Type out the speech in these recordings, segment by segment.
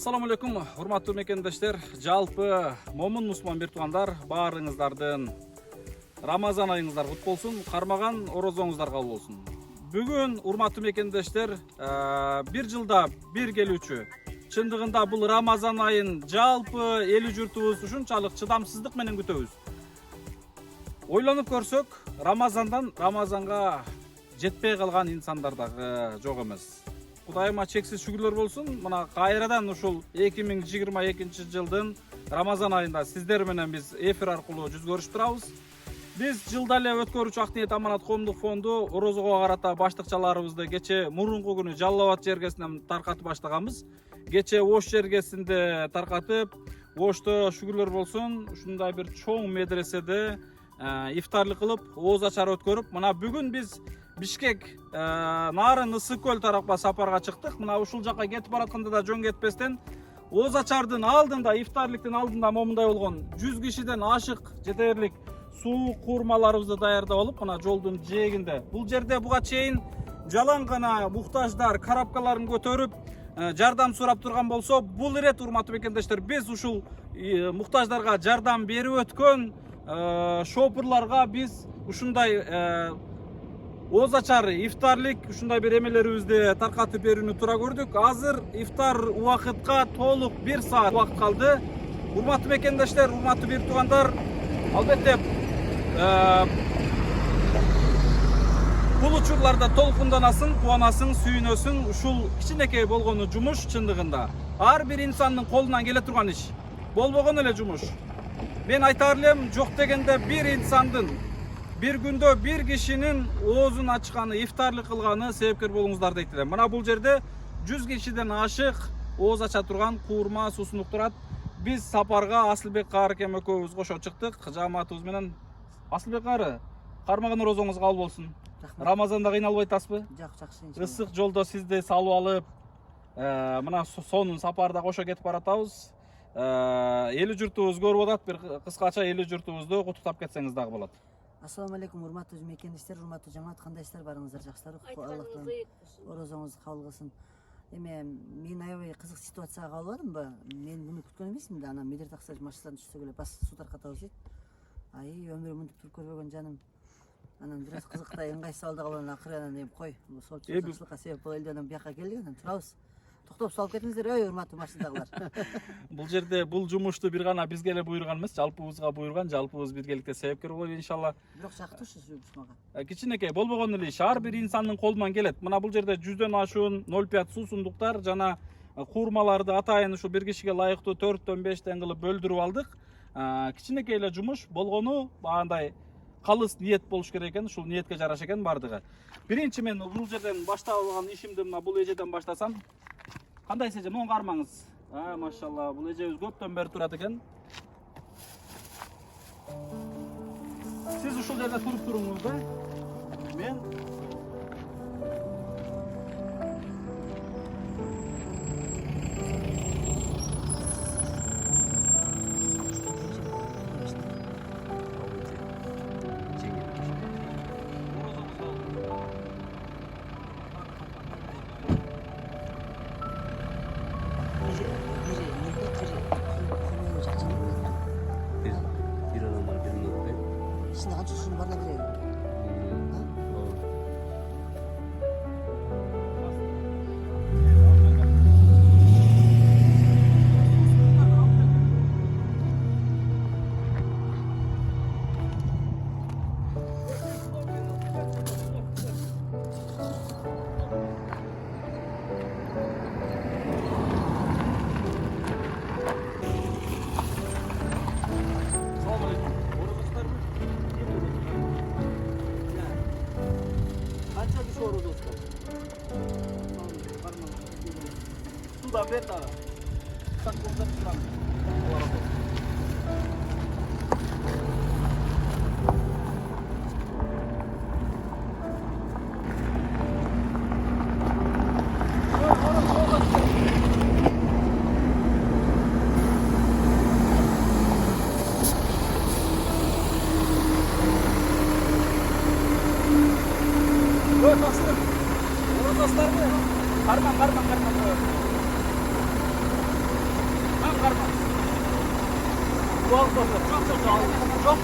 Assalamu alaikum, урматтуу мекендештер. Жалпы момун мусулман бир туугандар, баарыңыздардын Рамазан айыңыздар кут болсун, кармаган орозоңуздар кабыл болсун. Бүгүн урматтуу мекендештер, бир жылда бир келүүчү. Чындыгында бул Рамазан айын жалпы эли журтубуз ушунчалык чыдамсыздык менен күтөбүз. Ойлонуп көрсөк, Рамазандан Рамазанга жетпей калган инсандар дагы жок эмес. Кудайыма чексиз шүгүрлөр болсун. Мына кайрадан ушул 2022 жылдын Рамазан айында сиздер менен биз эфир аркылуу жүз көрүшүп турабыз. Биз жылда эле өткөрүүчү Ак ниет аманат коомдук фонду орозого карата баштыкчаларыбызды кече мурунку күнү Жалал Абад жергесинен таркатып баштаганбыз. Кече Ош жергесинде таркатып, Ошто шүгүрлөр болсун, ушундай бир чоң медреседе ифтарлык кылып, ооз ачар өткөрүп, мына бүгүн биз Бишкек нарын Ысык көл тарапка сапарга чыктык. Мына ушул жака кетип баратканда да жөн кетпестен ооз ачардын алдында, ифтарлыктын алдында момундай болгон 100 кишиден ашык жетерлик суу куурмаларыбызды даярдап алып, мына жолдун жээгинде. Бул жерде буга чейин жалаң гана муктаждар карабкаларын көтөрүп жардам сурап турган болсо, бул ирет урматтуу мекендештер, биз ушул муктаждарга жардам берип өткөн шопурларга биз ушундай ооз ачар ифтарлык ушундай бир эмелерибизди таркатып берүүнү туура көрдүк. Азыр ифтар убакытка толук 1 саат убакыт калды. Урматтуу мекендештер, урматтуу бир туугандар, албетте бул учурларда толкунданасың, кубанасың, сүйүнөсүң. Ушул кичинекей болгону жумуш чындыгында ар бир инсандын колунан келе турган иш. Болбогон эле жумуш. Мен айтар элем, жок дегенде бир инсандын bir күндө bir кишинин оозун ачканы, ифтарлык кылганы себепкер болуңуздар дейт элем. Мына бул жерде 100 кишиден ашык ооз ача турган куурма суусундук турат. Биз сапарга Асылбек Кары экен экөөбүз кошо чыктык жамаатыбыз менен. Асылбек Кары, кармаган орозоңуз кабыл болсун. Рамазанда кыйналбай атасызбы? Жак, жакшы. Ысык жолдо сизди салып алып, мына сонун сапарда кошо кетип баратабыз. Эли журтубуз көрүп атат, бир кыскача эли журтубузду куттуктап кетсеңиз дагы болот. Ассаламу алейкум, урматтуу мекендештер, урматтуу жамаат, кандайсыздар, барыңыздар жакшылар? Аллахтан орозоңуз кабыл кылсын. Эме мен аябай кызык ситуацияга кабыл алдымбы? Мен муну күткөн эмесмин да, анан медер таксаж машинадан түшсөк эле бас суу таркатабыз дейт. Өмүрүм мынтип туруп көрбөгөн жаным. Анан бир аз кызыктай ыңгайсыз абалда калып, акыры анан эми кой, сол чыксызлыкка себеп боло элди, анан бияка келдик, анан турабыз. Токтоп салып кетиңиздер, ой урматтуу машинадагылар. Бул жерде бул жумушту бир гана бизге эле буйруган эмес, жалпыбызга буйруган, жалпыбыз биргеликте себепкер болобу иншалла. Бирок жактуу ушу жумуш мага. Кичинекей болбогон эле иш ар бир инсандын колунан келет. Мына бул жерде 100дөн ашуун 0,5 суусундуктар жана куурмаларды атайын ушу бир кишиге ылайыктуу 4дөн 5ден кылып бөлдүрүп алдык. Кичинекей эле жумуш болгону багандай калыс ниет болуш керек экен, ушул ниетке жараша экен бардыгы. Биринчи мен бул жерден баштап алган ишимди мына бул эжеден баштасам. Кандайсыз эже, мону кармаңыз. Машалла, бул эжебиз көптөн бери турат экен. Сиз ушул жерде туруп туруңуз да. Мен İçinde kaç usulün var ne bileyim. Sudah beta. Tak boleh terang. Karman. Doğal postlar. Çok.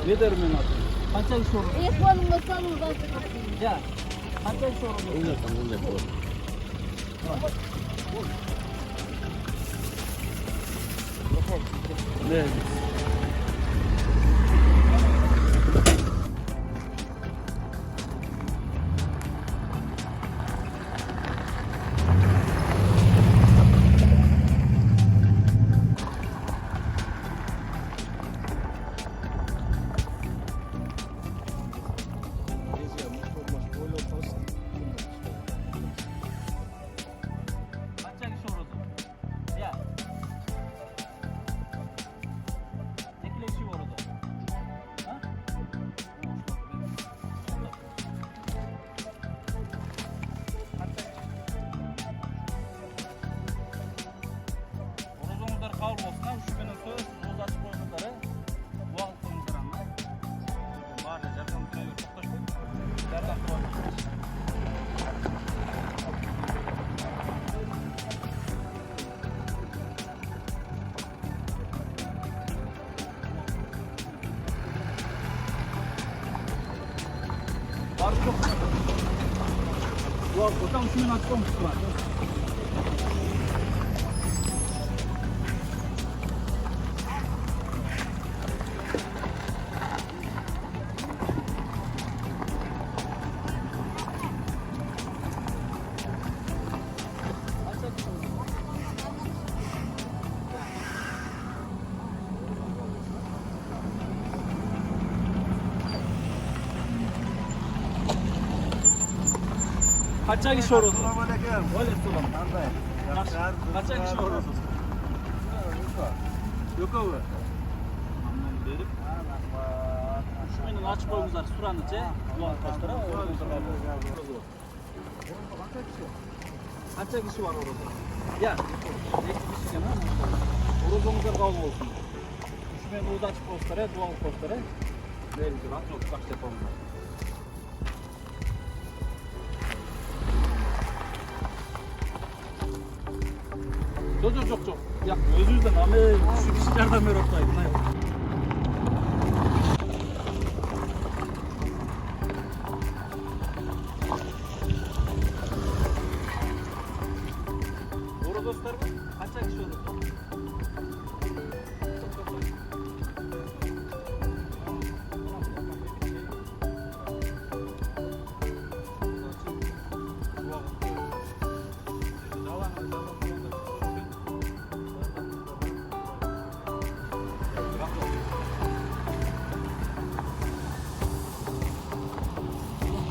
Ne derim ben atayım? Kaça iş olur? Telefonumda sanırım. Ya. Kaça iş olur? Ne? Kaça iş olur? Ya. Tekleşi olur. Ha? Orozomuzlar kabul olsun ha. Şu günün söz, boz açık oyunları. Bu altımızdır ama. Var ya, jardan buraya yok. Çok taşıyor. Jardan koymuş. Var çok. Bu alttan şunun açık olmuş var. Kaça kişi orası? Selamünaleyküm. Aleykümselam. Qanday? Kaça kişi orası? Yok abi. Aman dedim. Şu benim açık boyumuzlar suranıca. Ulan kaçlara? Kaça kişi var orada? Ya. 2 kişi gene ama. Orozomuzlar kavga olsun. Şu benim uğda açık postlara, doğal postlara. Böyle bir rahat yok. Kaç yapalım. Çok. Ya özünüzden ama şu kişilerden beri oktayım. Doğru dostlar mı? Kaça kişi olur?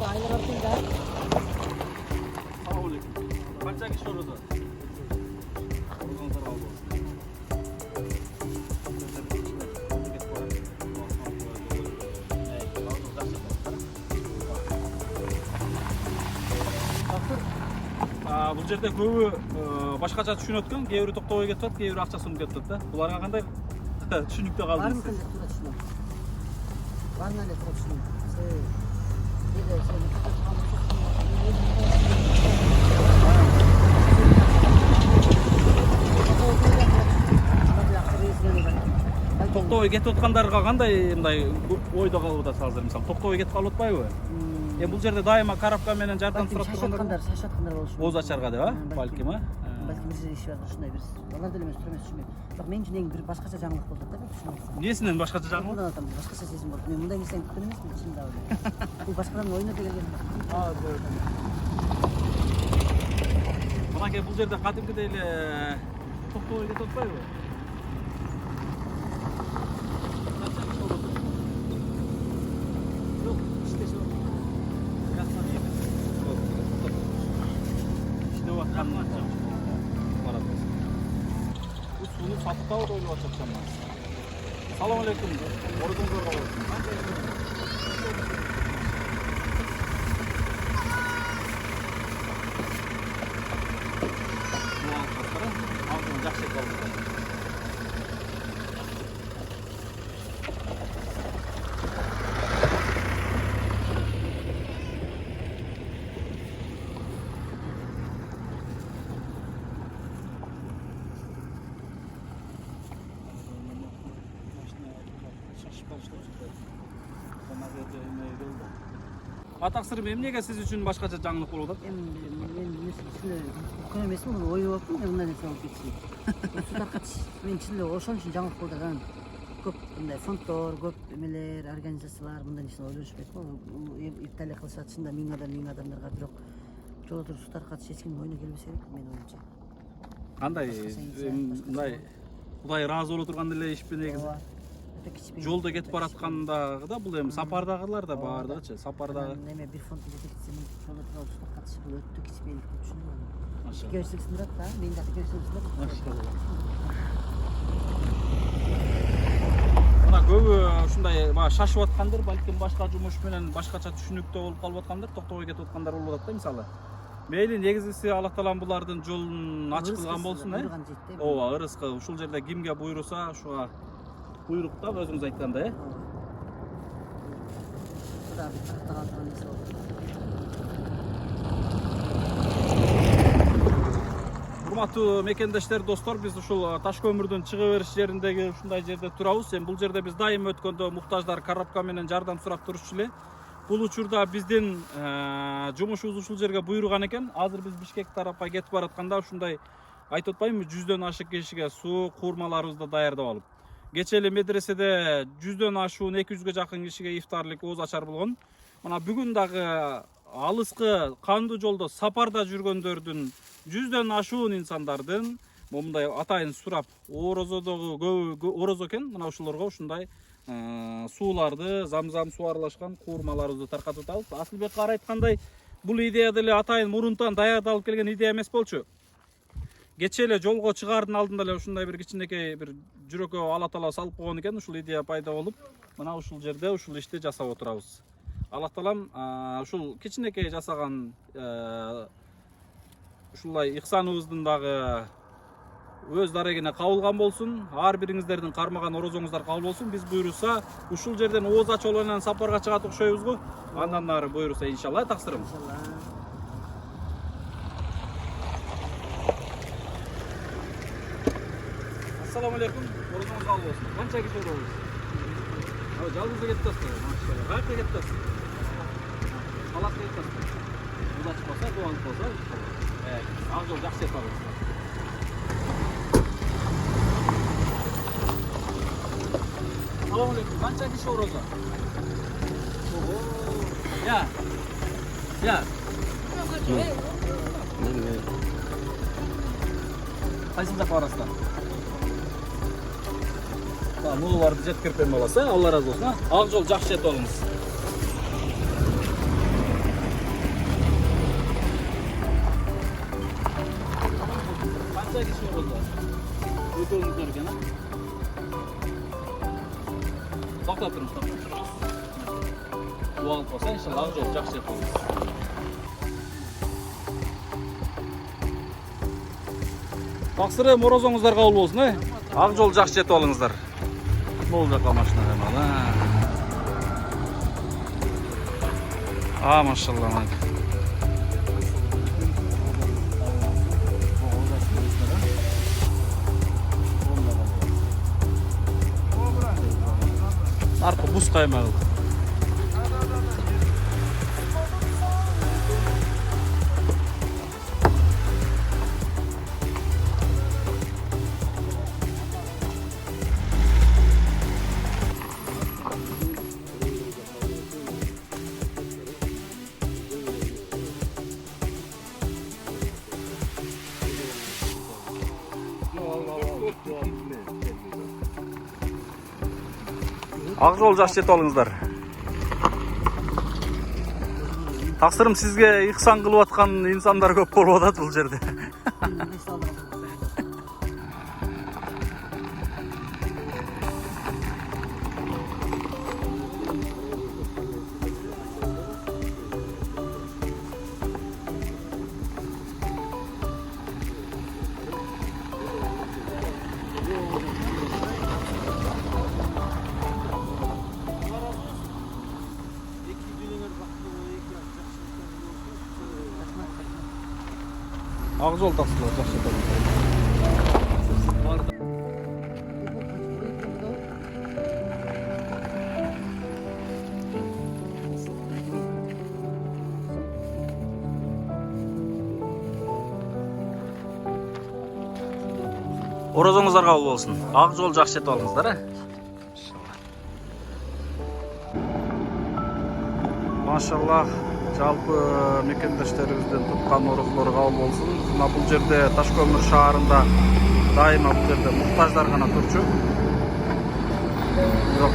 Aylar ardında Selamünaleyküm. Kaça kişi orada? Orozonlar aldı. Бұл жерде көбі башқаша түшүнүп өткөн, кээ бирөө токтобой кетип атат, кээ бирөө акча сунуп кетип атат да. Буларга кандай түшүнүктүү var калды mı сиз? kızı tura düşünüyorum? Var mı öyle tura düşünüyorum? Bir de seni Токтобой кетип аткандарга кандай мындай ойдо калып атасыңыздар? Мисалы, токтобой кетип калып атпайбы? Бул жерде дайыма коробка менен жардам сурап тургандар. Шашаткандар болушу. Боз ачарга деп, а? Балким, а? Балким бир иши бар, ушундай бир. Алар деле эмес, тура эмес түшүнбөйм. Бирок мен үчүн эң бир башкача жаңылык болуп атат да, түшүнөм. Эмнесинен башкача жаңы? Мындан атам, башкача сезим болду. Мен мындай нерсени күткөн эмесмин, чынында эле. Бул башкалардын оюна келген. Мынакей бул жерде кадимкидей эле токтобой кетип атпайбы? Yok, işte şu. İşte o kanlı açacağım. токтоп ойлоп атышамыз. Салам алейкум. Ордуңуздар кабыл болсун. Жакшы болду. Атаксырым эмнеге сиз үчүн башкача жаңылык болуп атат? Мен мүмкүн эмесмин, муну ойлоп атпын, мындай нерсе болуп кетсин. Суу таркатыш мен чын эле ошон үчүн жаңылык болуп атат. Көп мындай фонддор, көп эмелер, организациялар мындай нерсе ойлошпойт го. Италия кылышат, чында 1000 адамдарга, бирок жолдо туруп суу таркатыш эч кимдин оюна келбесе керек, менин оюмча. Кандай мындай Кудай ыраазы боло турган эле ишпи негизи. Жолдо кетип бараткандагы да бул эми сапардагылар да баардыгычы, сапардагы. Эме бир фонддун жетекчисинин жолдо туруп суу таркатышы бул өтө кичинекей деп түшүнүп атам. Машалла. Керчиликсин турат да, мен да керчиликсин турат. Машалла. Мына көбү ушундай баягы шашып аткандар, балким башка жумуш менен башкача түшүнүктүү болуп калып аткандар, токтобой кетип аткандар болуп атат да мисалы. Мейли негизгиси Аллах таалам булардын жолун ачык кылган болсун, ооба, ырыскы ушул жерде кимге буйруса ошуга буйрук да өзүңүз айткандай, Урматтуу мекендештер, достор, биз ушул Таш көмүрдүн чыга бериш жериндеги ушундай жерде турабыз. Эми бул жерде биз дайым өткөндө муктаждар коробка менен жардам сурап турушчу эле. Бул учурда биздин жумушубуз ушул жерге буйруган экен. Азыр биз Бишкек тарапка кетип баратканда ушундай айтып атпаймынбы, 100дөн ашык кишиге суу, куурмаларыбызды даярдап алып. Кече эле медреседе 100дөн ашуун 200ге жакын кишиге ифтарлык ооз ачар болгон. Мына бүгүн дагы алыскы кандуу жолдо сапарда жүргөндөрдүн 100дөн ашуун инсандардын момундай атайын сурап орозодогу көбү орозо экен. Мына ушуларга ушундай сууларды, замзам суу аралашкан куурмаларыбызды таркатып атабыз. Асылбек кара айткандай, бул идея деле атайын мурунтан даярдалып келген идея эмес болчу. Кече эле жолго чыгаардын алдында эле ушундай бир кичинекей бир жүрөккө Алла таала салып койгон экен, ушул идея пайда болуп, мына ушул жерде ушул ишти жасап отурабыз. Аллах таалам ушул кичинекей жасаган ушулай ыксаныбыздын дагы өз дарегине кабылган болсун. Ар бириңиздердин кармаган орозоңуздар кабыл болсун. Биз буйруса ушул жерден ооз ачуу менен сапарга чыгат окшойбуз го. Андан нары буйруса иншалла, таксырым. Ассаламу алейкум. Орозоңуз кабыл болсун. Канча киши болобуз? Жалгыз кетип атасызбы? Машалла. Каяка кетип атасыз? Салатка кетип атасыз. Ооз ачпаса, дуалып болсо, ак жол жакшы этабыз. Assalamu alaikum. Kancha kişi orada? Ya. Ya. Kaysında parasında? Tamam, bu vardı jet kirpen olasa Allah razı olsun ha. Ak yol jakşı et olunuz. Kancha kişi orada? Ötüğünüz derken ha? To'xtab turib bu olib qolsa inshaalloh ак жол жақсы etamiz. Тақсырым орозоңуздар кабыл болсун, ак жол жақсы etip алыңыздар. Бул жака машина эмала. Машалла. Arka buz kaymağı. Ак жол жақсы етіп алыңыздар. Тақсырым, сізге ықсан қылып атқан инсандар көп болып атат бұл жерде. Ак жол таксылар жакшы этелиңиздер. Орозоңуздар кабыл болсун. Ак жол жакшы этип алыңыздар, Машаллах, жалпы мекендештерибиздин туткан орозолору кабыл болсун. Мына бул жерде Ташкөмүр шаарында дайыма бул жерде муктаждар гана турчу. Бирок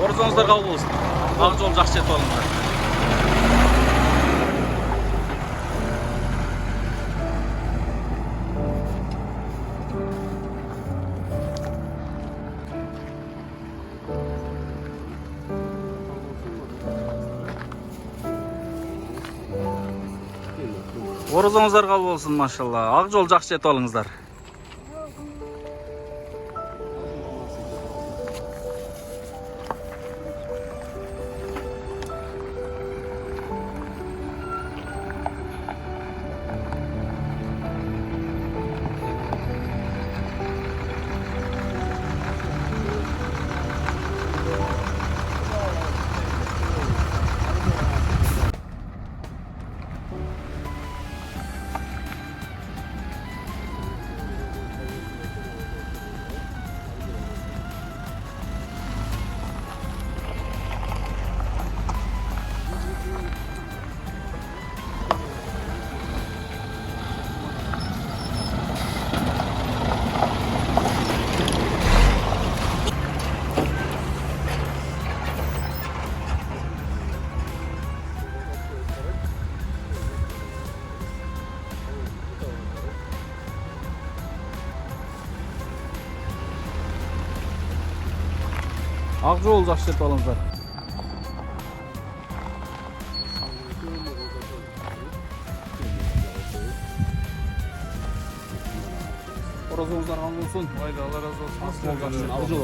орозоңуздар кабыл болсун. Ак жол жакшы этип алыңыздар. Орозоңуздар кабыл болсун, машалла. Ак жол жакшы этип алыңыздар. Ак жол жакшы этип алыңыздар. Орозоңуздар кабыл болсун. Haydi Allah razı olsun. Ак жол.